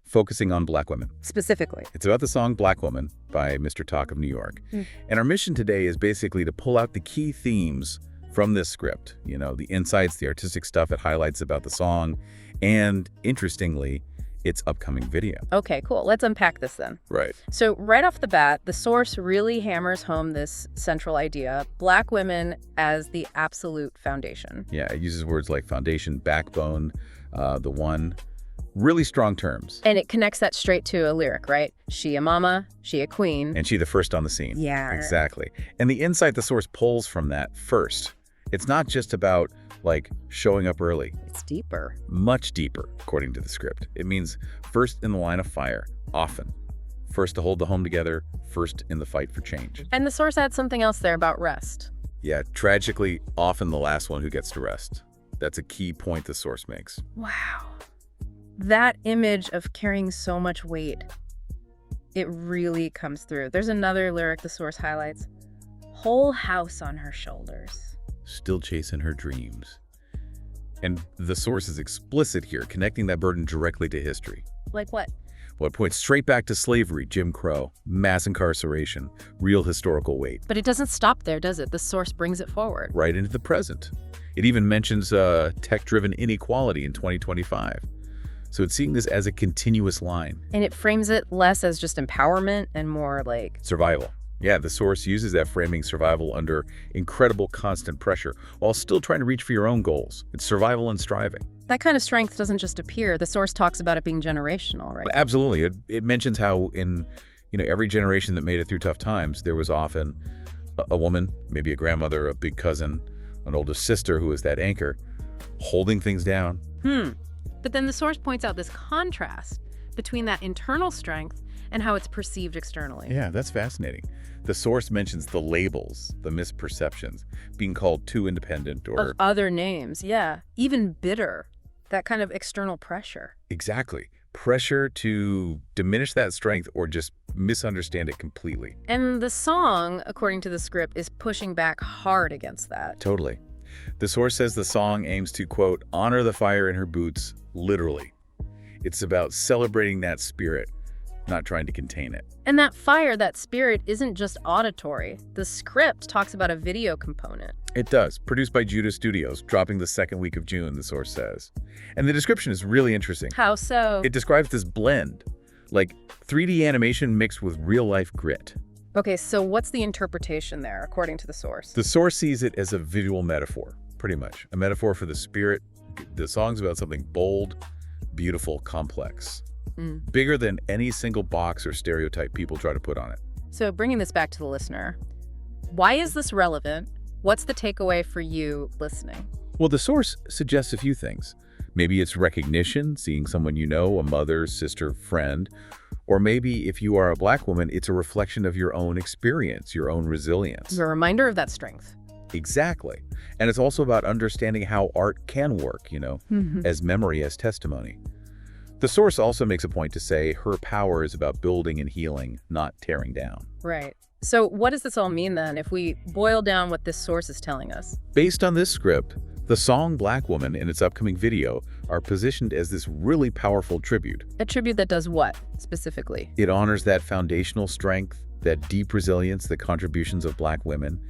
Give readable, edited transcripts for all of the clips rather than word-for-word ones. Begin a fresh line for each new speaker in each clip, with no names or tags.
focusing on Black women.
Specifically.
It's about the song Black Woman by Mr. Talk of New York. And our mission today is basically to pull out the key themes from this script. You know, the insights, the artistic stuff it highlights about the song, and interestingly, its upcoming video.
Okay, cool. Let's unpack this then.
Right.
So right off the bat, the source really hammers home this central idea, Black women as the absolute foundation.
Yeah, it uses words like foundation, backbone, the one. Really strong terms.
And it connects that straight to a lyric, right? She a mama, she a queen.
And she the first on the scene.
Yeah.
Exactly. And the insight the source pulls from that first. It's not just about, like, showing up early.
It's deeper.
Much deeper, according to the script. It means first in the line of fire, often. First to hold the home together, first in the fight for change.
And the source adds something else there about rest.
Yeah, tragically, often the last one who gets to rest. That's a key point the source makes.
Wow. That image of carrying so much weight, it really comes through. There's another lyric the source highlights. Whole house on her shoulders.
Still chasing her dreams. And the source is explicit here, connecting that burden directly to history.
Like what?
Well, it points straight back to slavery, Jim Crow, mass incarceration, real historical weight.
But it doesn't stop there, does it? The source brings it forward.
Right into the present. It even mentions tech-driven inequality in 2025. So it's seeing this as a continuous line.
And it frames it less as just empowerment and more like
Survival. Yeah, the source uses that framing survival under incredible constant pressure while still trying to reach for your own goals. It's survival and striving.
that kind of strength doesn't just appear. The source talks about it being generational, right?
Absolutely. It mentions how in every generation that made it through tough times, there was often a woman, maybe a grandmother, a big cousin, an older sister who was that anchor, holding things down.
But then the source points out this contrast between that internal strength and how it's perceived externally.
Yeah, that's fascinating. The source mentions the labels, the misperceptions, being called too independent or...
Of other names, yeah. Even bitter. That kind of external pressure.
Exactly. Pressure to diminish that strength or just misunderstand it completely.
And the song, according to the script, is pushing back hard against that.
Totally. The source says the song aims to, quote, honor the fire in her boots, literally. It's about celebrating that spirit, not trying to contain it.
And that fire, that spirit, isn't just auditory. The script talks about a video component.
It does. Produced by JudahStudios, dropping the second week of June, the source says. And the description is really interesting.
How so?
It describes this blend, like 3D animation mixed with real-life grit.
Okay, so what's the interpretation there, according to the source?
The source sees it as a visual metaphor, pretty much. A metaphor for the spirit. The song's about something bold, beautiful, complex. Bigger than any single box or stereotype people try to put on it.
So bringing this back to the listener, why is this relevant? What's the takeaway for you listening?
Well, the source suggests a few things. Maybe it's recognition, seeing someone you know, a mother, sister, friend. Or maybe if you are a Black woman, it's a reflection of your own experience, your own resilience.
A reminder of that strength.
Exactly. And it's also about understanding how art can work, as memory, as testimony. The source also makes a point to say her power is about building and healing, not tearing down.
Right. So what does this all mean then if we boil down what this source is telling us?
Based on this script, the song Black Woman and its upcoming video are positioned as this really powerful tribute.
A tribute that does what, specifically?
It honors that foundational strength, that deep resilience, the contributions of Black women,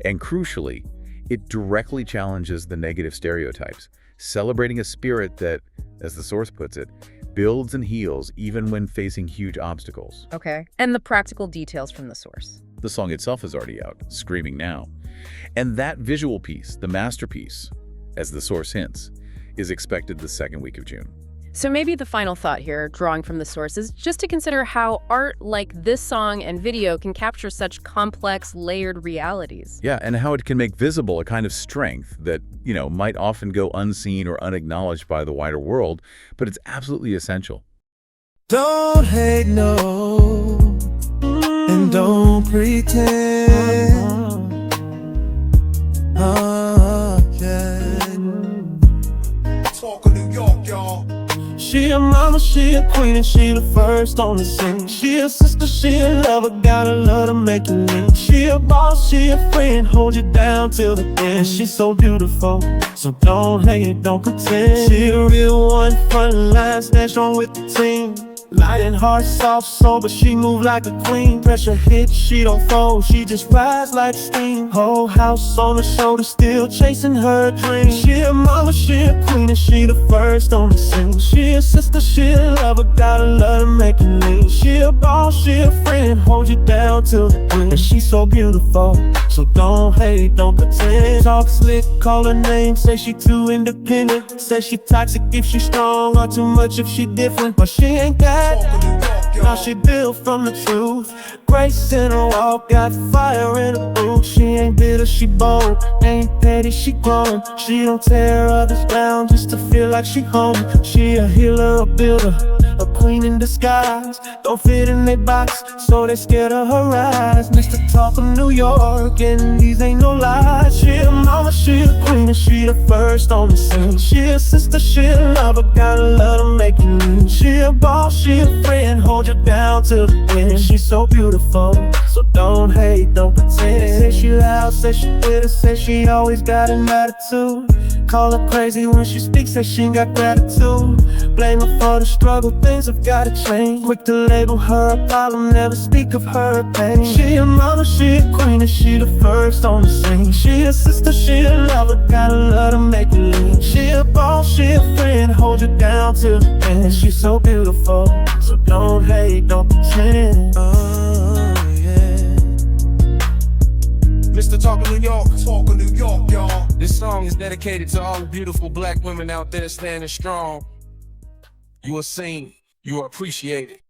and crucially, it directly challenges the negative stereotypes, celebrating a spirit that, as the source puts it, builds and heals even when facing huge obstacles.
Okay. And the practical details from the source.
The song itself is already out, screaming now. And that visual piece, the masterpiece, as the source hints, is expected the second week of June.
So maybe the final thought here, drawing from the source, is just to consider how art like this song and video can capture such complex, layered realities.
Yeah, and how it can make visible a kind of strength that, might often go unseen or unacknowledged by the wider world, but it's absolutely essential.
Don't hate, no, and don't pretend. Talk of New York, y'all. She a mama, she a queen, and she the first on the scene. She a sister, she a lover, gotta love to make you lean. She a boss, she a friend, hold you down till the end. She's so beautiful, so don't hate it, don't pretend. She a real one, front line, stand strong with the team. Light and heart, soft soul, but she move like a queen. Pressure hits, she don't fold, she just rise like steam. Whole house on her shoulder, still chasing her dream. She a mama, she a queen, and she the first on the scene. She a sister, she a lover, gotta love to make it lean. She a boss, she a friend, hold you down till the end. And she's so beautiful, so don't hate, don't pretend. Talk slick, call her name, say she too independent. Say she toxic if she strong, or too much if she different. But she ain't that. Now she built from the truth. Grace in her walk, got fire in her boot. She ain't bitter, she bold. Ain't petty, she grown. She don't tear others down just to feel like she home. She a healer, a builder, a queen in disguise. Don't fit in their box, so they scared of her eyes. Mr. Talk of New York, and these ain't no lies. She a mama, she a queen, and she the first on the scene. She a sister, she a lover, gotta love to make you lean. She a boss, she a friend, hold you down till the end. She's so beautiful, so don't hate, don't pretend. Say she loud, say she bitter, say she always got an attitude. Call her crazy when she speaks, say she ain't got gratitude. Blame her for the struggle, things have gotta change. Quick to label her a problem, never speak of her pain. She a mother, she a queen, and she the first on the scene. She a sister, she a lover, gotta love to make you lean. She a boss, she a friend, hold you down till the end. She's so beautiful, so don't hate, don't pretend.
Mr. Talk of New York, Talk of New York, y'all. This song is dedicated to all the beautiful black women out there standing strong. You are seen, you are appreciated.